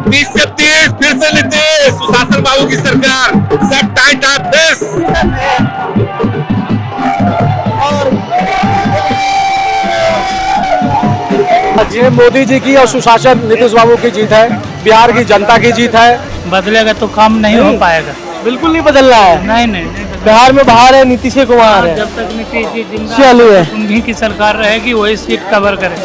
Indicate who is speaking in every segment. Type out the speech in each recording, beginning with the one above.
Speaker 1: 20-36 फिर से नीतीश, सुशासन बाबू की सरकार, सब टाइट आप देश।
Speaker 2: और मोदी जी की और सुशासन नीतीश बाबू की जीत है, बिहार की जनता की जीत है।
Speaker 3: बदलेगा तो काम नहीं हो पाएगा।
Speaker 2: बिल्कुल नहीं बदल रहा है।
Speaker 3: नहीं
Speaker 2: बिहार में बाहर है नीतीश कुमार है।
Speaker 3: जब तक नीतीश जी जिंदा
Speaker 2: चलिए
Speaker 3: है, उन्हीं की सरकार रहेगी, वही सीट कवर करे।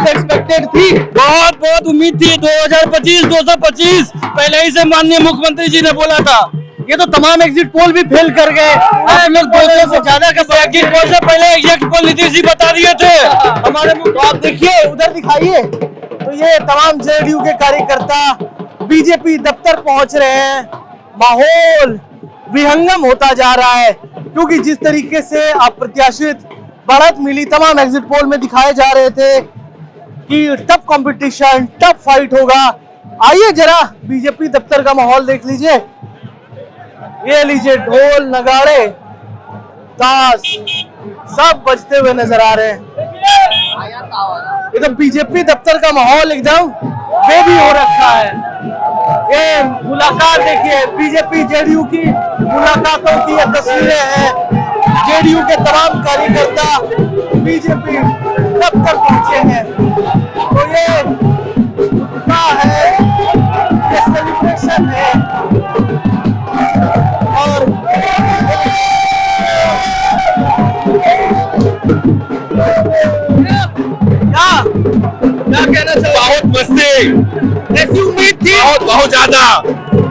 Speaker 2: एक्सपेक्टेड थी, बहुत उम्मीद थी। 2025 225 पहले ही से माननीय मुख्यमंत्री जी ने बोला था। ये तो तमाम एग्जिट पोल भी फेल कर गए। आप लोग 200 से ज्यादा का एग्जिट पोल से पहले एग्जिट पोल नीतीश जी बता दिए थे हमारे। तो आप देखिए, उधर दिखाइए, तो ये तमाम जेडीयू के कार्यकर्ता बीजेपी दफ्तर पहुंच रहे हैं। माहौल विहंगम होता जा रहा है, क्योंकि जिस तरीके से अप्रत्याशित बढ़त मिली तमाम एग्जिट पोल में दिखाए जा रहे थे कि टफ कंपटीशन, टफ फाइट होगा। आइए जरा बीजेपी दफ्तर का माहौल देख लीजिए। ये लीजिए, ढोल नगाड़े ताश सब बजते हुए नजर आ रहे हैं। एकदम बीजेपी दफ्तर का माहौल एकदम बेबी हो रखा है। ये मुलाकात देखिए, बीजेपी जेडीयू की मुलाकातों की ये तस्वीरें हैं। जेडीयू के तमाम कार्यकर्ता बीजेपी दफ्तर पहुंचे हैं। तो ये उत्साह है, ये सेलिब्रेशन है। और क्या कहना चाहिए?
Speaker 1: बहुत मस्ती,
Speaker 2: ऐसी उम्मीद थी,
Speaker 1: बहुत ज्यादा।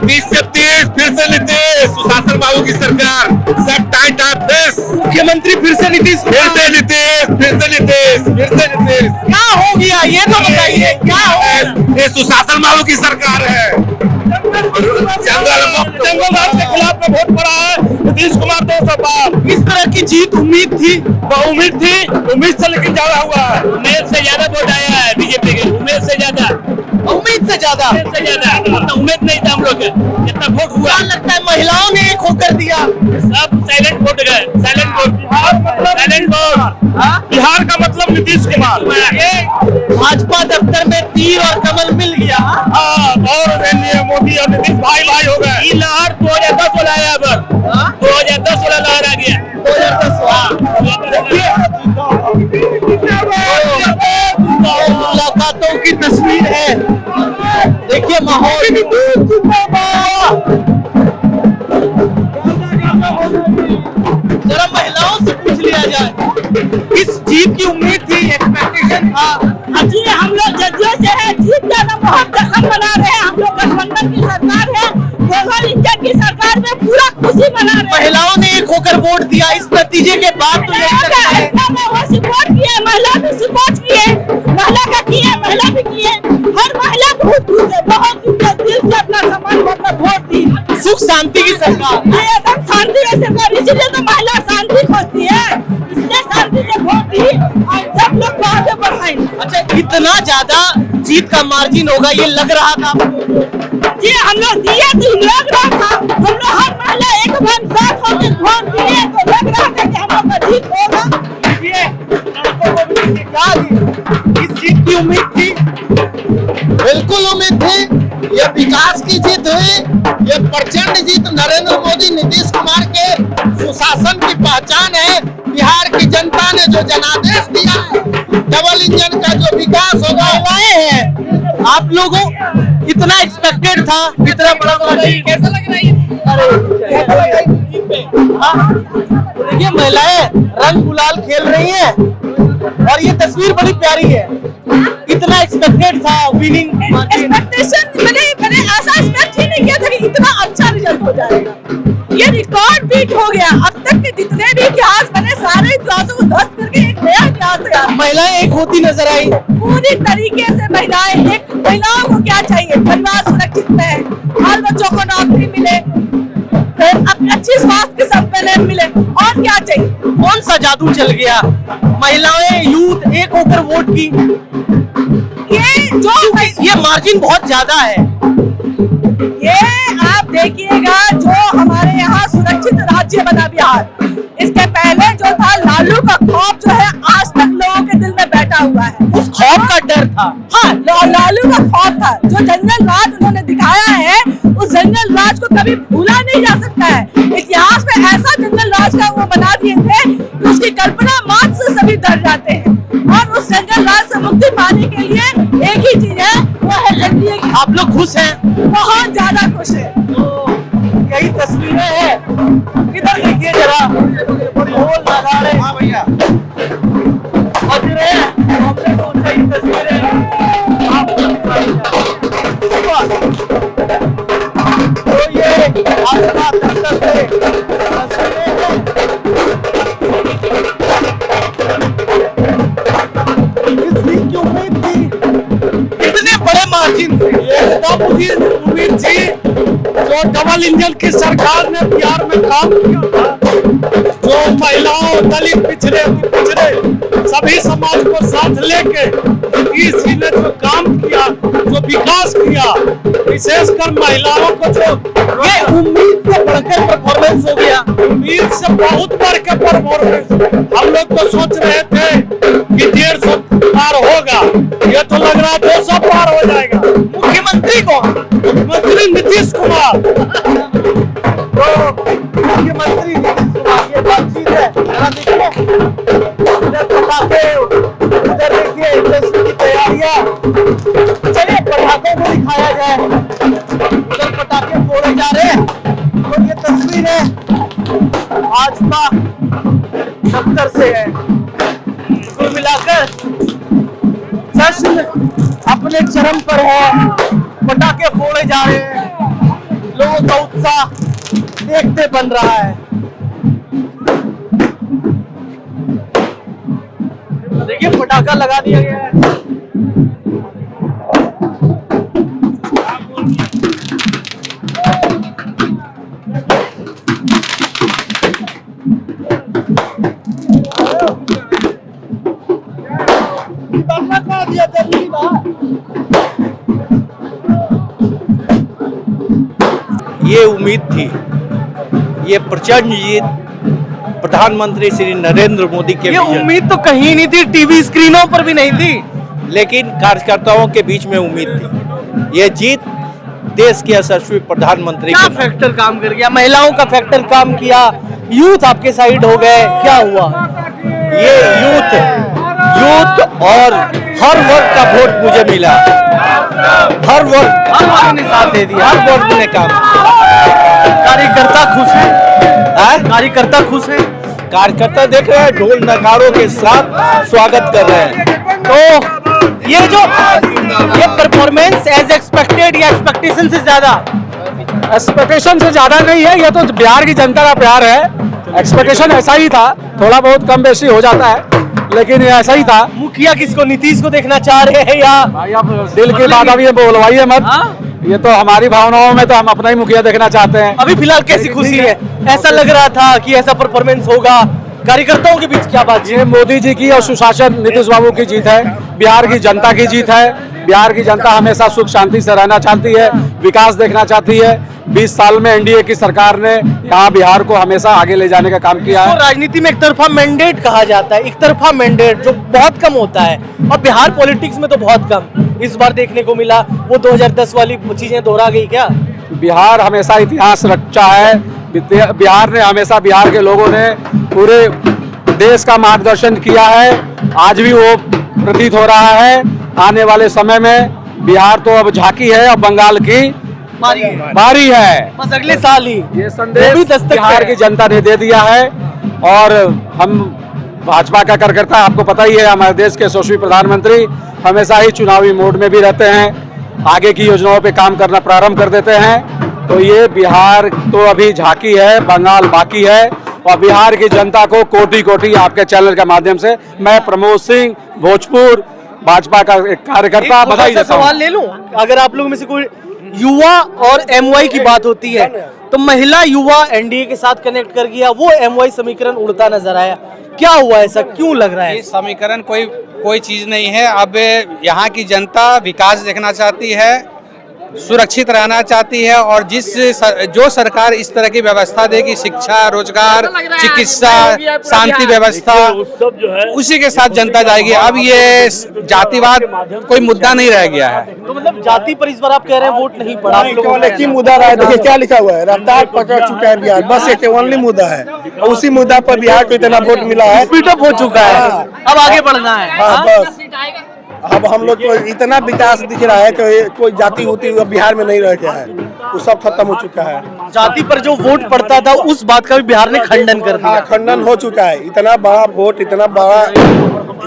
Speaker 1: 20-36 फिर से नीतीश, सुशासन बाबू की सरकार, सब टाइट आप देश।
Speaker 2: मुख्यमंत्री फिर से नीतीश,
Speaker 1: फिर से नीतीश, फिर से नीतीश, फिर से नीतीश।
Speaker 2: क्या हो गया ये तो बताइए, क्या हो गया?
Speaker 1: ये सुशासन बाबू की सरकार है।
Speaker 2: जंगल राज के खिलाफ में वोट पड़ा है नीतीश कुमार 200 पार। इस तरह की जीत उम्मीद थी, उम्मीद से लेकिन ज्यादा हुआ है।
Speaker 3: उम्मीद से ज्यादा वोट आया है बीजेपी के, उम्मीद से ज्यादा उम्मीद नहीं था हम लोग जितना वोट हुआ।
Speaker 2: लगता है महिलाओं ने एक होकर दिया,
Speaker 3: सब साइलेंट वोट गए, साइलेंट वोट।
Speaker 2: बिहार का मतलब नीतीश कुमार। ये भाजपा दफ्तर में तीर और कमल मिल गया।
Speaker 1: और मोदी और नीतीश भाई हो गए।
Speaker 3: ये लहर 2010 वाला है, अब 2010 वाला लहर आ गया।
Speaker 2: 2010 मुलाकातों की तस्वीर है। देखिए माहौल, जरा महिलाओं से पूछ लिया जाए, इस जीत की उम्मीद थी, एक्सपेक्टेशन था?
Speaker 4: जी हम लोग जज्जियों से है, जीत जाना बहुत जश्न मना रहे हैं। हम लोग गठबंधन की सरकार है, गोगल इंजन की सरकार में पूरा खुशी मना रहे हैं।
Speaker 2: महिलाओं ने एक होकर वोट दिया, इस नतीजे के बाद तो
Speaker 4: सपोर्ट किए, महिला भी सपोर्ट किए, महिला का किए, महिला भी किए। हर महिला बहुत खुश है, बहुत दिल से अपना सम्मान वोट दी।
Speaker 2: सुख शांति की सरकार,
Speaker 4: ये एकदम शांति की सरकार, इसीलिए तो महिला शांति खोजती है, इसलिए शांति से वोट दी और सब लोग को आगे बढ़ाएंगे।
Speaker 2: अच्छा इतना ज्यादा जीत का मार्जिन होगा ये लग रहा था?
Speaker 4: जी हम लोग दिए तो लग रहा था, हम लोग हर महिला एक मन साथ होकर वोट दिए तो लग रहा था कि हम लोग का जीत होगा।
Speaker 2: क्या इस जीत की उम्मीद थी?
Speaker 5: बिल्कुल उम्मीद थी। ये विकास की जीत हुई, ये प्रचंड जीत नरेंद्र मोदी नीतीश कुमार के सुशासन की पहचान है। बिहार की जनता ने जो जनादेश दिया है, डबल इंजन का जो विकास होगा,
Speaker 2: लाए हैं आप लोगों, इतना एक्सपेक्टेड था, इतना बड़ा कैसा लग रहा है? देखिए महिलाएं रंग गुलाल खेल रही हैं और ये तस्वीर बड़ी प्यारी है। इतना एक्सपेक्टेड था विनिंग
Speaker 4: एक्सपेक्टेशन, मैंने ऐसा एक्सपेक्ट ही नहीं किया था कि इतना अच्छा रिजल्ट हो जाएगा। ये रिकॉर्ड बीट हो गया। अब तक के जितने भी इतिहास बने सारे इतिहासों को ध्वस्त करके एक नया इतिहास तैयार।
Speaker 2: महिलाएं एक होती नजर आई
Speaker 4: पूरी तरीके से। महिलाओं को क्या चाहिए? परिवार सुरक्षित रहे, बाल बच्चों को नौकरी मिले, अच्छी स्वास्थ्य सम्मेलन मिले, और क्या चाहिए?
Speaker 2: कौन सा जादू चल गया? महिलाएं यूथ एक होकर वोट की। ये मार्जिन बहुत ज्यादा है।
Speaker 4: ये आप देखिएगा, जो हमारे यहाँ सुरक्षित राज्य बना बिहार, इसके पहले जो था लालू का खौफ जो है आज तक लोगों के दिल में बैठा हुआ है। उस
Speaker 2: खौफ का डर था।
Speaker 4: हाँ, लालू का खौफ था। जो जंगल राज उन्होंने दिखाया है, उस जंगल राज को कभी भूला नहीं जा सकता है। इतिहास में ऐसा जंगल राज का वो बना दिए थे कि उसकी कल्पना मात्र से सभी डर जाते हैं। और उस जंगल राज से मुक्ति पाने के लिए एक ही चीज है, वो है एनडीए की।
Speaker 2: आप लोग खुश हैं?
Speaker 4: बहुत ज्यादा खुश है।
Speaker 2: कई तस्वीरें हैं, इधर देखिए जरा, ढोल नगाड़े बज रहे हैं। हमने सोचा ये तस्वीरें आपको दिखाई जाए। तो ये आसरा दफ्तर से तस्वीरें हैं। इस दिन की उम्मीद थी, इतने बड़े मार्जिन से, ये मुझे उम्मीद थी। जो डबल इंजन की सरकार ने बिहार में काम किया था, जो महिलाओं, दलित, पिछड़े सभी समाज को साथ लेके नीतीश ने जो काम किया, जो विकास किया, विशेषकर महिलाओं को जो ये उम्मीद से बढ़कर परफॉर्मेंस हो गया। उम्मीद से बहुत बढ़ के परफॉर्मेंस। हम लोग तो सोच रहे थे कि 150 पार होगा, ये तो लग रहा है 200 पार हो जाएगा। मुख्यमंत्री कौन? मुख्यमंत्री नीतीश कुमार। तो मुख्यमंत्री नीतीश कुमार, ये बातचीत है। जरा देखिए, उधर पटाखे, उधर देखिए इंडस्ट्री की तैयारियां। चलिए पटाखों को दिखाया जाए। उधर पटाखे फोड़े जा रहे हैं। तो ये तस्वीर है भाजपा दफ्तर से है। कुल मिलाकर जश्न अपने चरम पर है। पटाखे फोड़े जा रहे हैं, लोगों का उत्साह देखते बन रहा है। देखिए पटाखा लगा दिया गया है।
Speaker 6: ये उम्मीद थी, ये प्रचंड जीत प्रधानमंत्री श्री नरेंद्र मोदी के
Speaker 2: ये उम्मीद तो कहीं नहीं थी, टीवी स्क्रीनों पर भी नहीं थी,
Speaker 6: लेकिन कार्यकर्ताओं के बीच में उम्मीद थी। ये जीत देश के यशस्वी प्रधानमंत्री
Speaker 2: क्या फैक्टर काम कर गया? महिलाओं का फैक्टर काम किया, यूथ आपके साइड हो गए, क्या हुआ?
Speaker 6: ये यूथ और हर वर्ग का वोट मुझे मिला। हर वर्ग
Speaker 2: ने साथ दे दिया,
Speaker 6: हर वर्ग ने काम।
Speaker 2: कार्यकर्ता खुश है, कार्यकर्ता खुश है।
Speaker 6: कार्यकर्ता देख रहे हैं, ढोल नगाड़ों के साथ स्वागत कर रहे हैं।
Speaker 2: तो ये जो ये परफॉर्मेंस एज एक्सपेक्टेड या एक्सपेक्टेशन से ज्यादा?
Speaker 7: एक्सपेक्टेशन से ज्यादा नहीं है, ये तो बिहार की जनता का प्यार है। एक्सपेक्टेशन ऐसा ही था, थोड़ा बहुत कम बेशी हो जाता है, लेकिन ये ऐसा ही था।
Speaker 2: मुखिया किसको, नीतीश को देखना चाह रहे हैं या
Speaker 7: दिल की बात अभी बोलवाइए मत। ये तो हमारी भावनाओं में तो हम अपना ही मुखिया देखना चाहते हैं।
Speaker 2: अभी फिलहाल कैसी खुशी है? ऐसा लग रहा था कि ऐसा परफॉर्मेंस होगा, कार्यकर्ताओं के बीच क्या बात?
Speaker 7: ये मोदी जी की और सुशासन नीतीश बाबू की जीत है, बिहार की जनता की जीत है। बिहार की जनता हमेशा सुख शांति से रहना चाहती है, विकास देखना चाहती है। 20 साल में एनडीए की सरकार ने यहाँ बिहार को हमेशा आगे ले जाने का काम किया है।
Speaker 2: तो राजनीति में एक तरफा मैंडेट कहा जाता है, एक तरफा मैंडेट जो बहुत कम होता है, और बिहार पॉलिटिक्स में तो बहुत कम इस बार देखने को मिला। वो 2010 वाली चीजें दोहरा गई क्या?
Speaker 7: बिहार हमेशा इतिहास रचा है। बिहार ने हमेशा, बिहार के लोगों ने पूरे देश का मार्गदर्शन किया है, आज भी वो प्रतीत हो रहा है। आने वाले समय में बिहार तो अब झांकी है, अब बंगाल की बारी है।
Speaker 2: बस अगले साल ही
Speaker 7: ये संदेश बिहार की जनता ने दे दिया है। और हम भाजपा का कार्यकर्ता, आपको पता ही है, हमारे देश के यशस्वी प्रधानमंत्री हमेशा ही चुनावी मोड में भी रहते हैं, आगे की योजनाओं पे काम करना प्रारंभ कर देते हैं। तो ये बिहार तो अभी झांकी है, बंगाल बाकी है। और बिहार की जनता को कोटि कोटि आपके चैनल के माध्यम से मैं प्रमोद सिंह, भोजपुर भाजपा का एक कार्यकर्ता, बधाई देता हूं।
Speaker 2: सवाल ले लूं, अगर आप लोगों में से कोई युवा और एमवाई की बात होती है, तो महिला युवा एनडीए के साथ कनेक्ट कर गया, वो एमवाई समीकरण उड़ता नजर आया। क्या हुआ, ऐसा क्यों लग रहा है?
Speaker 8: ये समीकरण कोई चीज नहीं है। अब यहाँ की जनता विकास देखना चाहती है,
Speaker 6: सुरक्षित रहना चाहती है और जो सरकार इस तरह की व्यवस्था देगी, शिक्षा, रोजगार, चिकित्सा, शांति व्यवस्था, उसी के साथ जनता जाएगी। अब ये जातिवाद कोई मुद्दा नहीं रह गया है।
Speaker 2: तो मतलब जाति पर इस बार आप कह रहे हैं वोट नहीं पड़ा?
Speaker 8: केवल एक ही मुद्दा रहा है। देखिए क्या लिखा हुआ है, रफ्तार पकड़ चुका है बिहार, बस एक ओनली मुद्दा है और उसी मुद्दा पर बिहार को इतना वोट मिला है,
Speaker 2: स्पीड हो चुका है, अब आगे बढ़ना है।
Speaker 8: हाँ बस अब हम लोग को इतना विकास दिख रहा है कि कोई जाति होती बिहार में नहीं रह गया है, वो सब खत्म हो चुका है।
Speaker 2: जाति पर जो वोट पड़ता था उस बात का भी बिहार ने खंडन कर दिया।
Speaker 8: खंडन हो चुका है। इतना बड़ा वोट, इतना बड़ा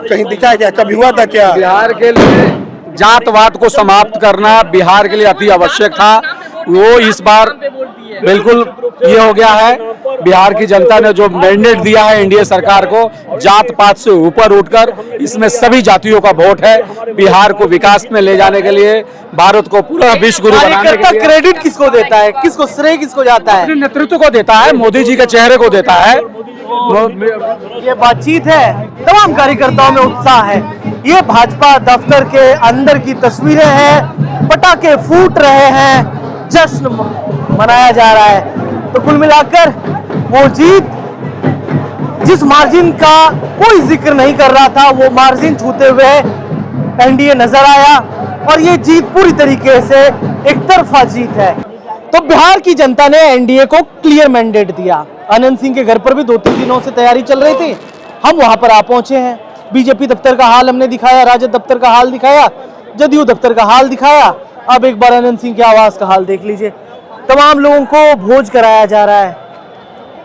Speaker 8: कहीं दिखा है क्या, कभी हुआ था क्या?
Speaker 7: बिहार के लिए जातवाद को समाप्त करना बिहार के लिए अति आवश्यक था, वो इस बार बिल्कुल ये हो गया है। बिहार की जनता ने जो मैंडेट दिया है एनडीए सरकार को, जात पात से ऊपर उठकर इसमें सभी जातियों का वोट है। बिहार को विकास में ले जाने के लिए, भारत को पूरा विश्व गुरु बनाने के लिए
Speaker 2: क्रेडिट किसको देता है, किसको श्रेय किसको जाता है?
Speaker 7: अपने नेतृत्व को देता है, मोदी जी के चेहरे को देता है।
Speaker 2: ये बातचीत है, तमाम कार्यकर्ताओं में उत्साह है। ये भाजपा दफ्तर के अंदर की तस्वीरें हैं, पटाखे फूट रहे हैं, जश्न मनाया जा रहा है। तो कुल मिलाकर वो जीत, जिस मार्जिन का कोई जिक्र नहीं कर रहा था, वो मार्जिन छूते हुए एनडीए नजर आया और ये जीत पूरी तरीके से एक तरफा जीत है। तो बिहार की जनता ने एनडीए को क्लियर मैंडेट दिया। आनंद सिंह के घर पर भी 2-3 दिनों से तैयारी चल रही थी, हम वहां पर आ पहुंचे हैं। बीजेपी दफ्तर का हाल हमने दिखाया, राजद दफ्तर का हाल दिखाया, जदयू दफ्तर का हाल दिखाया। अब एक बार आनंद सिंह के आवास का हाल देख लीजिए। तमाम लोगों को भोज कराया जा रहा है।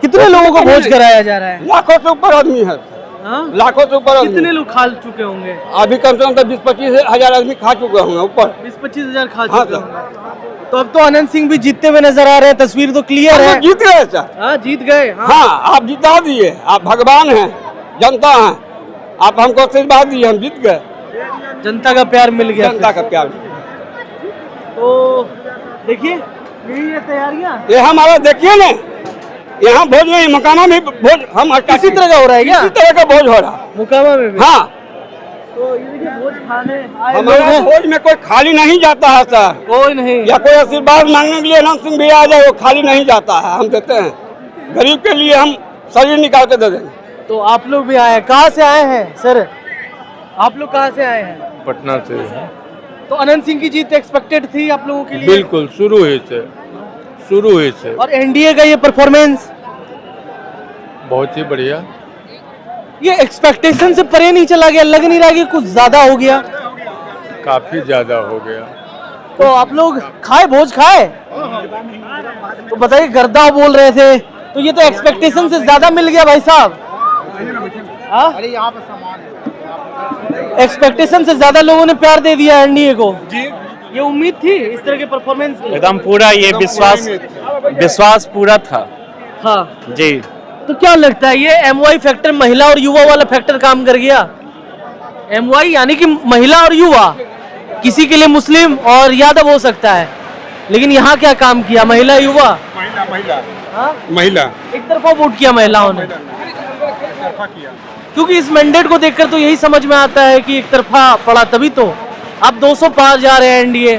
Speaker 2: कितने लोगों को भोज कराया जा रहा है?
Speaker 8: लाखों से ऊपर आदमी है, लाखों से ऊपर।
Speaker 2: कितने लोग खा चुके होंगे?
Speaker 8: अभी कम से कम 20-25 हजार आदमी खा चुके होंगे ऊपर।
Speaker 2: 20-25 हजार खा चुके होंगे। तो अब तो आनंद सिंह भी जीतते हुए नजर आ रहे हैं, तस्वीर तो क्लियर है।
Speaker 8: जीत गए सर।
Speaker 2: हाँ जीत गए।
Speaker 8: हाँ आप जिता दिए, आप भगवान हैं, जनता हैं, आप हमको आशीर्वाद दिए, हम जीत गए।
Speaker 2: जनता का प्यार मिल गया,
Speaker 8: जनता का प्यार।
Speaker 2: तो देखिए यही है तैयारियां।
Speaker 8: ये हमारा देखिए ना, यहाँ भोज नहीं, मकामा में भोज हम
Speaker 2: इसी तरह का हो रहा है क्या?
Speaker 8: इसी तरह का भोज हो रहा है
Speaker 2: मुकामा में भी?
Speaker 8: हाँ,
Speaker 2: तो ये देखिए भोज खाने आए लोग
Speaker 8: हमारा
Speaker 2: हैं।
Speaker 8: भोज में कोई खाली नहीं जाता है सर।
Speaker 2: कोई नहीं,
Speaker 8: या कोई आशीर्वाद मांगने के लिए आनंद सिंह भी आ जाए, वो खाली नहीं जाता है, हम देते हैं। गरीब के लिए हम शरीर निकाल के दे देंगे।
Speaker 2: तो आप लोग भी आए, कहाँ से आए हैं सर? आप लोग कहाँ से आए हैं?
Speaker 1: पटना से।
Speaker 2: तो अनंत सिंह की जीत एक्सपेक्टेड थी आप लोगों के लिए?
Speaker 1: बिल्कुल, शुरू ही से
Speaker 2: और एनडीए का ये परफॉर्मेंस
Speaker 1: बहुत ही बढ़िया।
Speaker 2: ये एक्सपेक्टेशन से परे नहीं चला गया? लग नहीं रहा कि कुछ ज्यादा हो गया?
Speaker 1: काफी ज्यादा हो गया।
Speaker 2: तो आप लोग खाए, भोज खाए? तो बताइए, गर्दा बोल रहे थे, तो ये तो एक्सपेक्टेशन से ज्यादा मिल गया भाई साहब। एक्सपेक्टेशन से ज्यादा लोगों ने प्यार दे दिया एनडीए को जी। ये उम्मीद थी इस तरह के परफॉर्मेंस की?
Speaker 6: एकदम पूरा ये विश्वास पूरा था।
Speaker 2: हाँ
Speaker 6: जी।
Speaker 2: तो क्या लगता है ये एमवाई फैक्टर, महिला और युवा वाला फैक्टर काम कर गया? एमवाई यानी कि महिला और युवा, किसी के लिए मुस्लिम और यादव हो सकता है, लेकिन यहाँ क्या काम किया? महिला युवा,
Speaker 8: महिला
Speaker 2: एक तरफा वोट किया महिलाओं ने। क्योंकि इस मैंडेट को देखकर तो यही समझ में आता है कि एक तरफा पड़ा, तभी तो अब 200 पार जा रहे हैं एनडीए।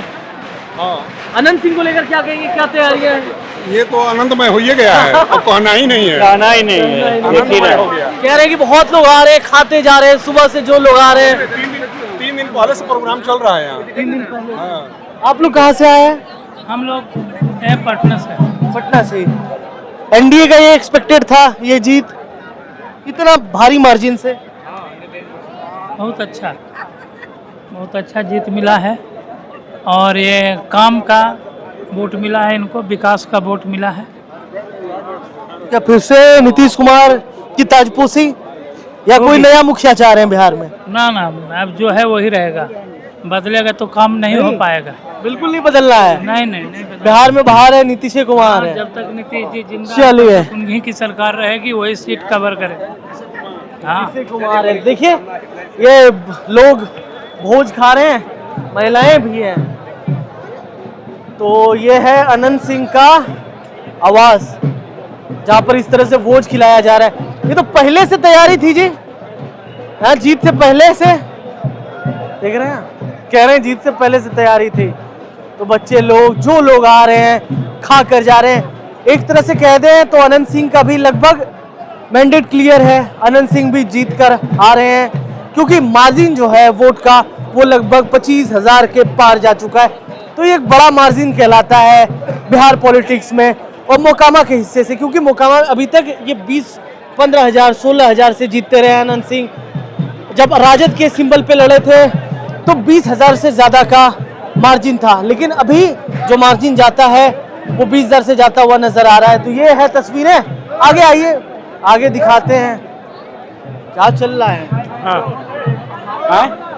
Speaker 2: अनंत सिंह को लेकर क्या कहेंगे, क्या तैयारियां हैं?
Speaker 8: ये तो आनंदमय हो ही गया है, अब कहना ही नहीं है।
Speaker 2: आनंदमय हो गया। कह रहे हैं कि बहुत लोग आ रहे हैं, खाते जा रहे हैं, सुबह से जो लोग आ रहे हैं।
Speaker 8: 3 दिन पहले से प्रोग्राम चल रहा है यहाँ।
Speaker 2: 3 दिन पहले। आप लोग कहाँ से आए हैं?
Speaker 9: हम लोग पटना से।
Speaker 2: पटना से। एनडीए का ये एक्सपेक्टेड था, ये जीत इतना भारी मार्जिन से?
Speaker 9: बहुत अच्छा जीत मिला है और ये काम का वोट मिला है, इनको विकास का वोट मिला है।
Speaker 2: क्या फिर से नीतीश कुमार की ताजपोशी या कोई नया मुखिया चाह रहे हैं बिहार में?
Speaker 9: ना अब जो है वही रहेगा, बदलेगा तो काम नहीं हो पाएगा।
Speaker 2: बिल्कुल नहीं बदलना है।
Speaker 9: नहीं
Speaker 2: बिहार में बाहर है नीतीश कुमार है।
Speaker 9: जब तक नीतीश जी जिंदा
Speaker 2: चलिए,
Speaker 9: उन्हीं की सरकार रहेगी, वही सीट कवर करे। हाँ
Speaker 2: नीतीश कुमार है। देखिए ये लोग भोज खा रहे हैं, महिलाएं भी हैं। तो ये है अनंत सिंह का आवास, जहाँ पर इस तरह से भोज खिलाया जा रहा है। ये तो पहले से तैयारी थी जी, हाँ जीत से पहले से, देख रहे हैं, कह रहे हैं जीत से पहले से तैयारी थी। तो बच्चे लोग जो लोग आ रहे हैं खा कर जा रहे हैं। एक तरह से कह दें तो अनंत सिंह का भी लगभग मैंडेट क्लियर है, अनंत सिंह भी जीत कर आ रहे हैं क्योंकि मार्जिन जो है वोट का वो लगभग 25,000 के पार जा चुका है। तो ये एक बड़ा मार्जिन कहलाता है बिहार पॉलिटिक्स में और मोकामा के हिस्से से, क्योंकि मोकामा अभी तक ये 20-15,000 16,000 से जीतते रहे अनंत सिंह। जब राजद के सिंबल पे लड़े थे तो 20,000 से ज़्यादा का मार्जिन था, लेकिन अभी जो मार्जिन जाता है वो 20,000 से जाता हुआ नजर आ रहा है। तो ये है तस्वीरें। आगे आइए, आगे दिखाते हैं क्या चल रहा है।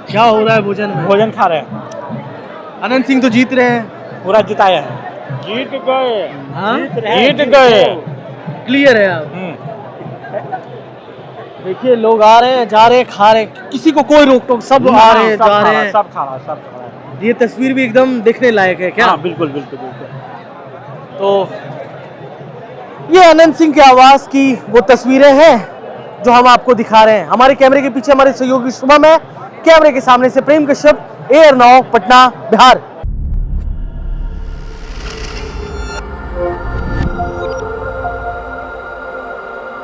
Speaker 2: क्या हो रहा है भोजन में?
Speaker 3: भोजन खा रहे हैं।
Speaker 2: अनंत सिंह तो जीत रहे हैं,
Speaker 3: पूरा जिताया है। जीत गए, जीत गए,
Speaker 2: क्लियर है आप। देखिए लोग आ रहे हैं, जा रहे हैं, खा रहे हैं, किसी को कोई रोक टोक, सब आ रहे हैं, जा रहे हैं,
Speaker 3: सब खा रहा, सब खा रहा है।
Speaker 2: ये तस्वीर भी एकदम देखने लायक है क्या?
Speaker 3: हाँ, बिल्कुल बिल्कुल बिल्कुल।
Speaker 2: तो ये अनंत सिंह के आवास की वो तस्वीरें हैं जो हम आपको दिखा रहे हैं। हमारे कैमरे के पीछे हमारे सहयोगी शुभम है, कैमरे के सामने से प्रेम कश्यप, AR9 पटना, बिहार।